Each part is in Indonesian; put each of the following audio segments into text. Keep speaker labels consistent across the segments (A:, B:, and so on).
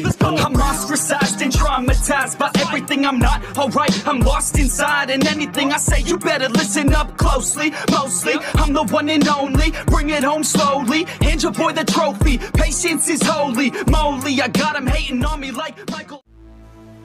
A: I'm ostracized and traumatized by everything I'm not alright. I'm lost inside, and anything I say you better listen up closely. Mostly, I'm the one and only. Bring it home slowly. Hand your boy the trophy. Patience is holy moly. I got him hating on me like Michael.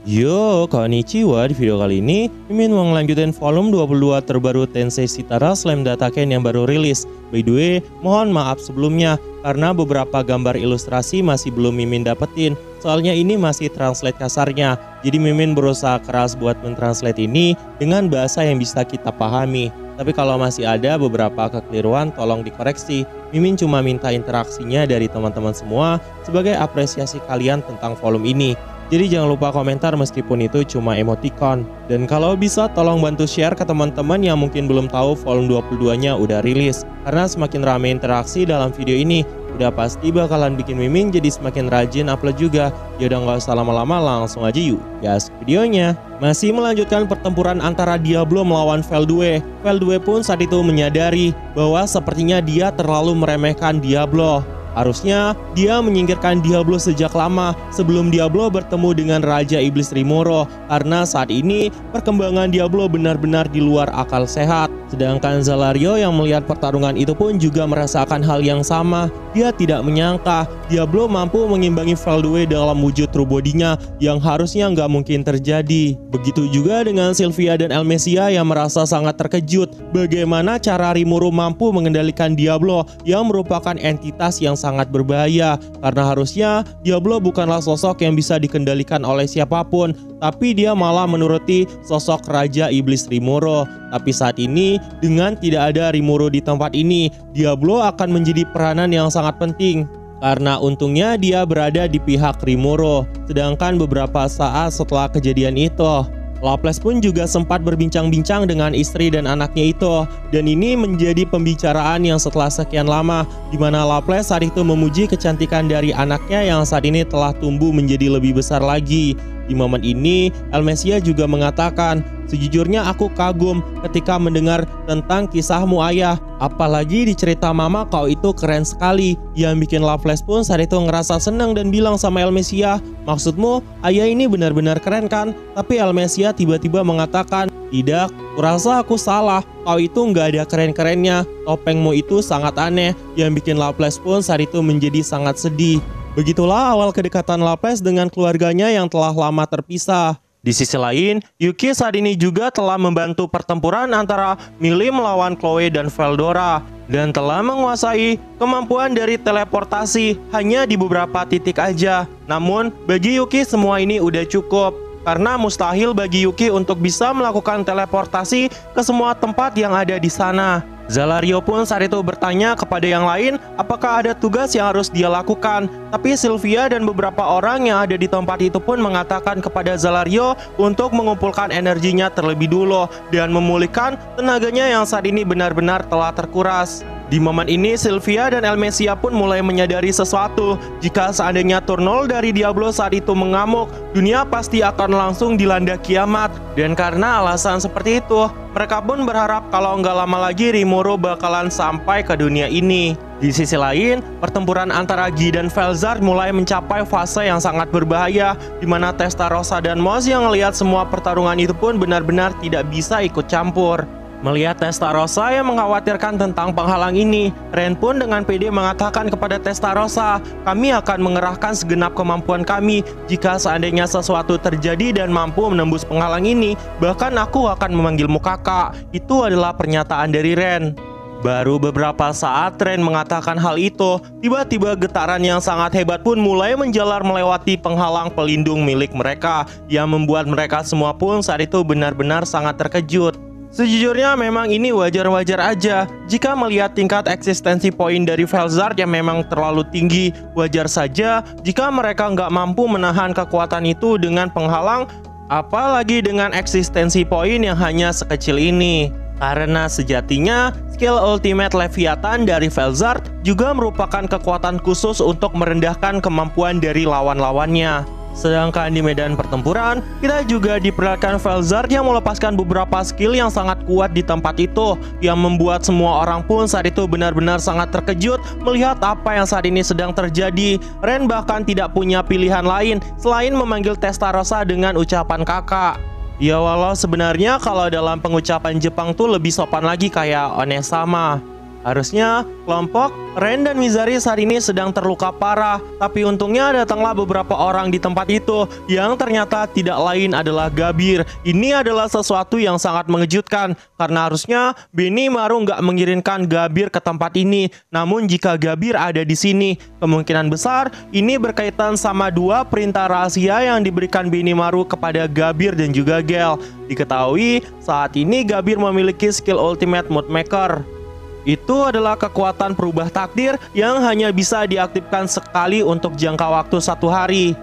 B: Yo, konnichiwa. Di video kali ini Mimin mau ngelanjutin volume 22 terbaru Tensei Shitara Slam Dataken yang baru rilis. By the way, mohon maaf sebelumnya karena beberapa gambar ilustrasi masih belum Mimin dapetin. Soalnya ini masih translate kasarnya. Jadi Mimin berusaha keras buat mentranslate ini dengan bahasa yang bisa kita pahami. Tapi kalau masih ada beberapa kekeliruan tolong dikoreksi. Mimin cuma minta interaksinya dari teman-teman semua sebagai apresiasi kalian tentang volume ini. Jadi jangan lupa komentar meskipun itu cuma emoticon. Dan kalau bisa tolong bantu share ke teman-teman yang mungkin belum tahu volume 22-nya udah rilis. Karena semakin ramai interaksi dalam video ini, udah pasti bakalan bikin Mimin jadi semakin rajin upload juga. Yaudah nggak usah lama-lama, langsung aja yuk gas videonya. Masih melanjutkan pertempuran antara Diablo melawan Veldue. Veldue pun saat itu menyadari bahwa sepertinya dia terlalu meremehkan Diablo. Harusnya dia menyingkirkan Diablo sejak lama sebelum Diablo bertemu dengan Raja Iblis Rimuru, karena saat ini perkembangan Diablo benar-benar di luar akal sehat. Sedangkan Zalario yang melihat pertarungan itu pun juga merasakan hal yang sama. Dia tidak menyangka Diablo mampu mengimbangi Veldue dalam wujud true body-nya yang harusnya nggak mungkin terjadi. Begitu juga dengan Sylvia dan Elmesia yang merasa sangat terkejut bagaimana cara Rimuru mampu mengendalikan Diablo yang merupakan entitas yang sangat berbahaya, karena harusnya Diablo bukanlah sosok yang bisa dikendalikan oleh siapapun, tapi dia malah menuruti sosok Raja Iblis Rimuru. Tapi saat ini dengan tidak ada Rimuru di tempat ini, Diablo akan menjadi peranan yang sangat penting. Karena untungnya dia berada di pihak Rimuru. Sedangkan beberapa saat setelah kejadian itu, Laples pun juga sempat berbincang-bincang dengan istri dan anaknya itu. Dan ini menjadi pembicaraan yang setelah sekian lama, di mana Laples saat itu memuji kecantikan dari anaknya yang saat ini telah tumbuh menjadi lebih besar lagi. Di momen ini, Elmesia juga mengatakan, "Sejujurnya aku kagum ketika mendengar tentang kisahmu ayah. Apalagi di cerita mama kau itu keren sekali." Yang bikin Laples pun saat itu ngerasa senang dan bilang sama Elmesia, "Maksudmu ayah ini benar-benar keren kan?" Tapi Elmesia tiba-tiba mengatakan, "Tidak, kurasa aku salah. Kau itu nggak ada keren-kerennya. Topengmu itu sangat aneh." Yang bikin Laples pun saat itu menjadi sangat sedih. Begitulah awal kedekatan Laples dengan keluarganya yang telah lama terpisah. Di sisi lain, Yuki saat ini juga telah membantu pertempuran antara Millie melawan Chloe dan Veldora, dan telah menguasai kemampuan dari teleportasi hanya di beberapa titik aja. Namun, bagi Yuki semua ini udah cukup, karena mustahil bagi Yuki untuk bisa melakukan teleportasi ke semua tempat yang ada di sana. Zalario pun saat itu bertanya kepada yang lain apakah ada tugas yang harus dia lakukan. Tapi Sylvia dan beberapa orang yang ada di tempat itu pun mengatakan kepada Zalario untuk mengumpulkan energinya terlebih dulu dan memulihkan tenaganya yang saat ini benar-benar telah terkuras. Di momen ini Sylvia dan Elmesia pun mulai menyadari sesuatu. Jika seandainya Turnol dari Diablo saat itu mengamuk, dunia pasti akan langsung dilanda kiamat. Dan karena alasan seperti itu, mereka pun berharap kalau nggak lama lagi Rimuru bakalan sampai ke dunia ini. Di sisi lain, pertempuran antara Guy dan Felzard mulai mencapai fase yang sangat berbahaya, di mana Testarossa dan Moz yang melihat semua pertarungan itu pun benar-benar tidak bisa ikut campur. Melihat Testarossa yang mengkhawatirkan tentang penghalang ini, Ren pun dengan pede mengatakan kepada Testarossa, "Kami akan mengerahkan segenap kemampuan kami jika seandainya sesuatu terjadi dan mampu menembus penghalang ini. Bahkan aku akan memanggilmu kakak." Itu adalah pernyataan dari Ren. Baru beberapa saat Ren mengatakan hal itu, tiba-tiba getaran yang sangat hebat pun mulai menjalar melewati penghalang pelindung milik mereka, yang membuat mereka semua pun saat itu benar-benar sangat terkejut. Sejujurnya memang ini wajar-wajar aja. Jika melihat tingkat eksistensi poin dari Felzard yang memang terlalu tinggi, wajar saja jika mereka nggak mampu menahan kekuatan itu dengan penghalang, apalagi dengan eksistensi poin yang hanya sekecil ini. Karena sejatinya, skill Ultimate Leviathan dari Felzard juga merupakan kekuatan khusus untuk merendahkan kemampuan dari lawan-lawannya. Sedangkan di medan pertempuran, kita juga diperlihatkan Felzard yang melepaskan beberapa skill yang sangat kuat di tempat itu, yang membuat semua orang pun saat itu benar-benar sangat terkejut melihat apa yang saat ini sedang terjadi. Ren bahkan tidak punya pilihan lain selain memanggil Testarossa dengan ucapan kakak. Ya walau sebenarnya kalau dalam pengucapan Jepang tuh lebih sopan lagi kayak onesama. Harusnya kelompok Ren dan Mizari saat ini sedang terluka parah, tapi untungnya datanglah beberapa orang di tempat itu yang ternyata tidak lain adalah Gabir. Ini adalah sesuatu yang sangat mengejutkan karena harusnya Benimaru nggak mengirimkan Gabir ke tempat ini. Namun jika Gabir ada di sini, kemungkinan besar ini berkaitan sama dua perintah rahasia yang diberikan Benimaru kepada Gabir dan juga Gel. Diketahui saat ini Gabir memiliki skill Ultimate Mood Maker. Itu adalah kekuatan perubah takdir yang hanya bisa diaktifkan sekali untuk jangka waktu 1 hari.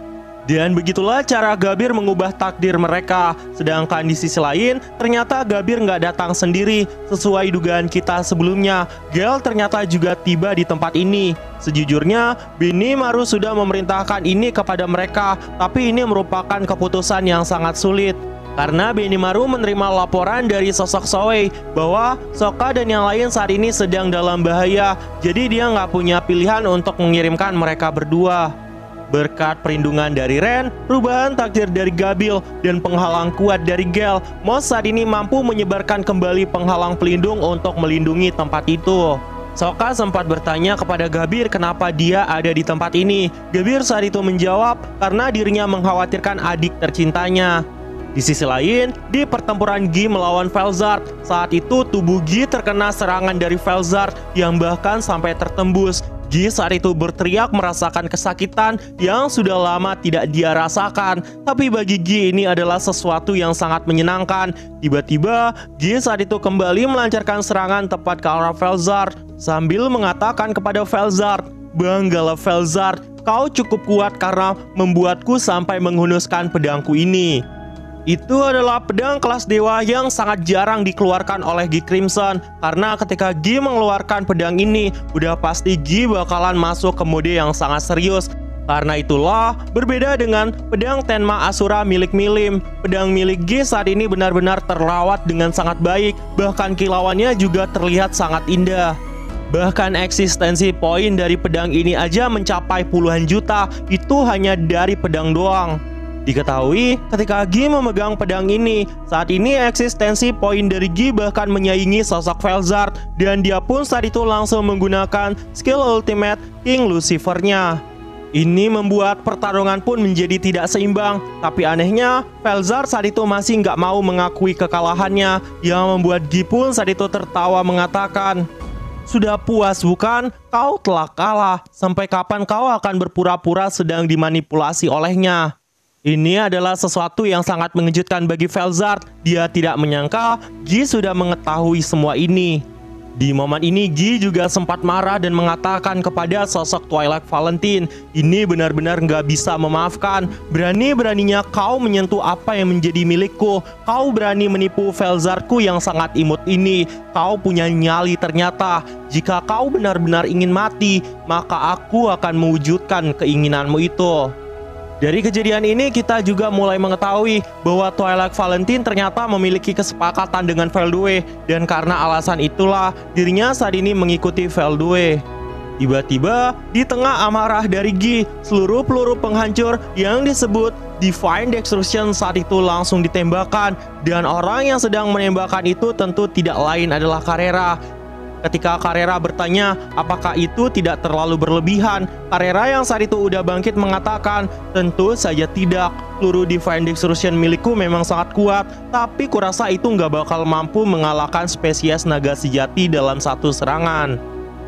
B: Dan begitulah cara Gabir mengubah takdir mereka. Sedangkan di sisi lain, ternyata Gabir nggak datang sendiri. Sesuai dugaan kita sebelumnya, Gel ternyata juga tiba di tempat ini. Sejujurnya, Benimaru sudah memerintahkan ini kepada mereka, tapi ini merupakan keputusan yang sangat sulit. Karena Benimaru menerima laporan dari sosok Soei bahwa Sokka dan yang lain saat ini sedang dalam bahaya, jadi dia nggak punya pilihan untuk mengirimkan mereka berdua. Berkat perlindungan dari Ren, perubahan takdir dari Gabil, dan penghalang kuat dari Gel, Moss saat ini mampu menyebarkan kembali penghalang pelindung untuk melindungi tempat itu. Sokka sempat bertanya kepada Gabir kenapa dia ada di tempat ini. Gabir saat itu menjawab karena dirinya mengkhawatirkan adik tercintanya. Di sisi lain, di pertempuran Gi melawan Felzard, saat itu tubuh Gi terkena serangan dari Felzard yang bahkan sampai tertembus. Gi saat itu berteriak merasakan kesakitan yang sudah lama tidak dia rasakan. Tapi bagi Gi ini adalah sesuatu yang sangat menyenangkan. Tiba-tiba, Gi saat itu kembali melancarkan serangan tepat ke arah Felzard sambil mengatakan kepada Felzard, "Banggalah Felzard, kau cukup kuat karena membuatku sampai menghunuskan pedangku ini." Itu adalah pedang kelas dewa yang sangat jarang dikeluarkan oleh Gi Crimson. Karena ketika Gi mengeluarkan pedang ini, udah pasti Gi bakalan masuk ke mode yang sangat serius. Karena itulah, berbeda dengan pedang Tenma Asura milik Milim, pedang milik Gi saat ini benar-benar terrawat dengan sangat baik. Bahkan kilauannya juga terlihat sangat indah. Bahkan eksistensi poin dari pedang ini aja mencapai puluhan juta, itu hanya dari pedang doang. Diketahui ketika Gi memegang pedang ini, saat ini eksistensi poin dari Gi bahkan menyaingi sosok Felzard, dan dia pun saat itu langsung menggunakan skill ultimate King Lucifer-nya. Ini membuat pertarungan pun menjadi tidak seimbang, tapi anehnya Felzard saat itu masih nggak mau mengakui kekalahannya, yang membuat Gi pun saat itu tertawa mengatakan, "Sudah puas bukan? Kau telah kalah. Sampai kapan kau akan berpura-pura sedang dimanipulasi olehnya?" Ini adalah sesuatu yang sangat mengejutkan bagi Felzard. Dia tidak menyangka Gi sudah mengetahui semua ini. Di momen ini Gi juga sempat marah dan mengatakan kepada sosok Twilight Valentine, "Ini benar-benar nggak bisa memaafkan. Berani-beraninya kau menyentuh apa yang menjadi milikku. Kau berani menipu Felzardku yang sangat imut ini. Kau punya nyali ternyata. Jika kau benar-benar ingin mati, maka aku akan mewujudkan keinginanmu itu." Dari kejadian ini kita juga mulai mengetahui bahwa Twilight Valentine ternyata memiliki kesepakatan dengan Veldue, dan karena alasan itulah dirinya saat ini mengikuti Veldue. Tiba-tiba di tengah amarah dari Gi, seluruh peluru penghancur yang disebut Divine Destruction saat itu langsung ditembakkan, dan orang yang sedang menembakkan itu tentu tidak lain adalah Carrera. Ketika Carrera bertanya apakah itu tidak terlalu berlebihan, Carrera yang saat itu udah bangkit mengatakan, "Tentu saja tidak. Peluru Divine Destruction milikku memang sangat kuat, tapi kurasa itu nggak bakal mampu mengalahkan spesies naga sejati dalam satu serangan."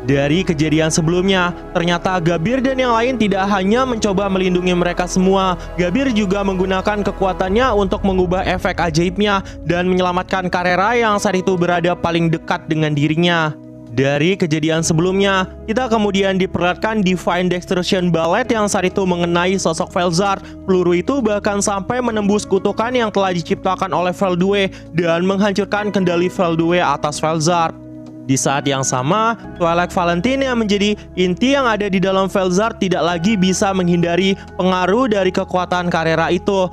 B: Dari kejadian sebelumnya, ternyata Gabir dan yang lain tidak hanya mencoba melindungi mereka semua. Gabir juga menggunakan kekuatannya untuk mengubah efek ajaibnya dan menyelamatkan Carrera yang saat itu berada paling dekat dengan dirinya. Dari kejadian sebelumnya, kita kemudian diperlihatkan Divine Destruction Ballet yang saat itu mengenai sosok Felzard. Peluru itu bahkan sampai menembus kutukan yang telah diciptakan oleh Veldue dan menghancurkan kendali Veldue atas Felzard. Di saat yang sama, Twilight Valentine yang menjadi inti yang ada di dalam Velzard tidak lagi bisa menghindari pengaruh dari kekuatan Carrera itu.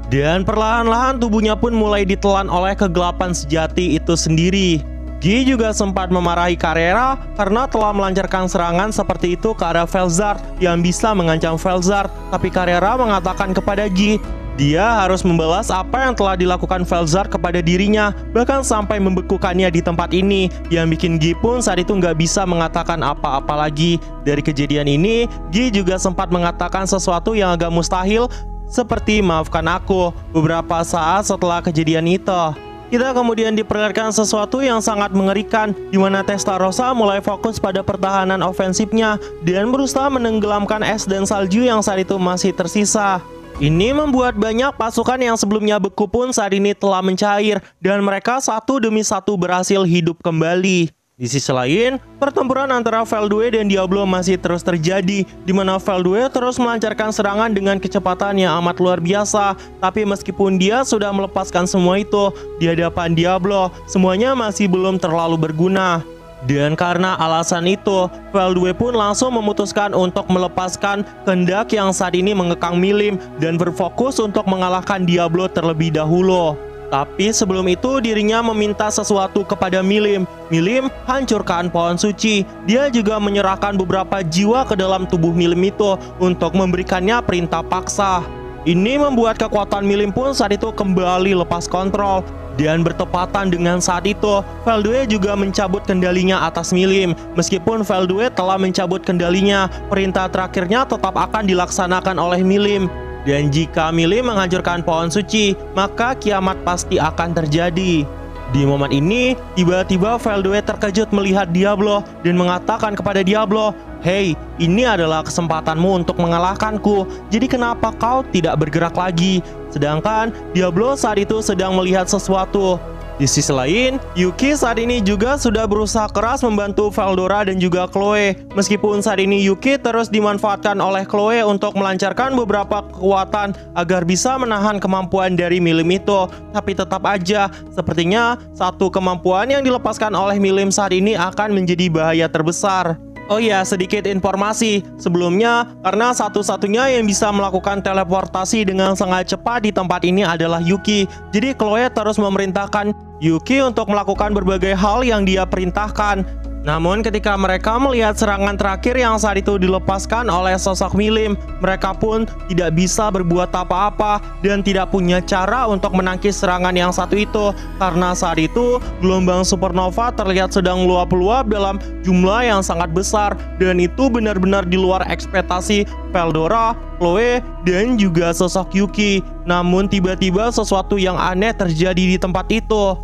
B: Dan perlahan-lahan tubuhnya pun mulai ditelan oleh kegelapan sejati itu sendiri. Guy juga sempat memarahi Carrera karena telah melancarkan serangan seperti itu ke arah Velzard yang bisa mengancam Velzard. Tapi Carrera mengatakan kepada Guy, dia harus membalas apa yang telah dilakukan Velzard kepada dirinya, bahkan sampai membekukannya di tempat ini, yang bikin Guy pun saat itu nggak bisa mengatakan apa-apa lagi. Dari kejadian ini, Guy juga sempat mengatakan sesuatu yang agak mustahil, seperti maafkan aku, beberapa saat setelah kejadian itu. Kita kemudian diperlihatkan sesuatu yang sangat mengerikan, di mana Testarossa mulai fokus pada pertahanan ofensifnya dan berusaha menenggelamkan es dan salju yang saat itu masih tersisa. Ini membuat banyak pasukan yang sebelumnya beku pun saat ini telah mencair, dan mereka satu demi satu berhasil hidup kembali. Di sisi lain, pertempuran antara Veldue dan Diablo masih terus terjadi, di mana Veldue terus melancarkan serangan dengan kecepatan yang amat luar biasa. Tapi meskipun dia sudah melepaskan semua itu, di hadapan Diablo, semuanya masih belum terlalu berguna. Dan karena alasan itu, Veldue pun langsung memutuskan untuk melepaskan kehendak yang saat ini mengekang Milim dan berfokus untuk mengalahkan Diablo terlebih dahulu. Tapi sebelum itu dirinya meminta sesuatu kepada Milim. Milim, hancurkan pohon suci. Dia juga menyerahkan beberapa jiwa ke dalam tubuh Milim itu untuk memberikannya perintah paksa. Ini membuat kekuatan Milim pun saat itu kembali lepas kontrol. Dan bertepatan dengan saat itu, Veldue juga mencabut kendalinya atas Milim. Meskipun Veldue telah mencabut kendalinya, perintah terakhirnya tetap akan dilaksanakan oleh Milim. Dan jika Milim menghancurkan pohon suci, maka kiamat pasti akan terjadi. Di momen ini, tiba-tiba Veldue terkejut melihat Diablo dan mengatakan kepada Diablo, "Hei, ini adalah kesempatanmu untuk mengalahkanku, jadi kenapa kau tidak bergerak lagi?" Sedangkan Diablo saat itu sedang melihat sesuatu. Di sisi lain, Yuki saat ini juga sudah berusaha keras membantu Veldora dan juga Chloe. Meskipun saat ini Yuki terus dimanfaatkan oleh Chloe untuk melancarkan beberapa kekuatan agar bisa menahan kemampuan dari Milim itu, tapi tetap aja sepertinya satu kemampuan yang dilepaskan oleh Milim saat ini akan menjadi bahaya terbesar. Oh iya, sedikit informasi sebelumnya, karena satu-satunya yang bisa melakukan teleportasi dengan sangat cepat di tempat ini adalah Yuki. Jadi Chloe terus memerintahkan Yuki untuk melakukan berbagai hal yang dia perintahkan. Namun ketika mereka melihat serangan terakhir yang saat itu dilepaskan oleh sosok Milim, mereka pun tidak bisa berbuat apa-apa dan tidak punya cara untuk menangkis serangan yang satu itu. Karena saat itu gelombang supernova terlihat sedang meluap-luap dalam jumlah yang sangat besar, dan itu benar-benar di luar ekspektasi Veldora, Chloe, dan juga sosok Yuki. Namun tiba-tiba sesuatu yang aneh terjadi di tempat itu.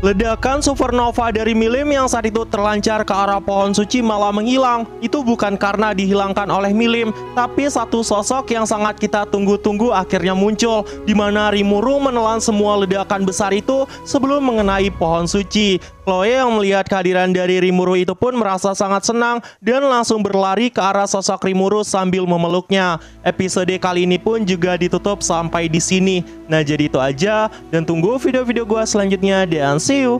B: Ledakan supernova dari Milim yang saat itu terlancar ke arah pohon suci malah menghilang. Itu bukan karena dihilangkan oleh Milim, tapi satu sosok yang sangat kita tunggu-tunggu akhirnya muncul, di mana Rimuru menelan semua ledakan besar itu sebelum mengenai pohon suci. Chloe yang melihat kehadiran dari Rimuru itu pun merasa sangat senang dan langsung berlari ke arah sosok Rimuru sambil memeluknya. Episode kali ini pun juga ditutup sampai di sini. Nah, jadi itu aja, dan tunggu video-video gua selanjutnya, dan see you!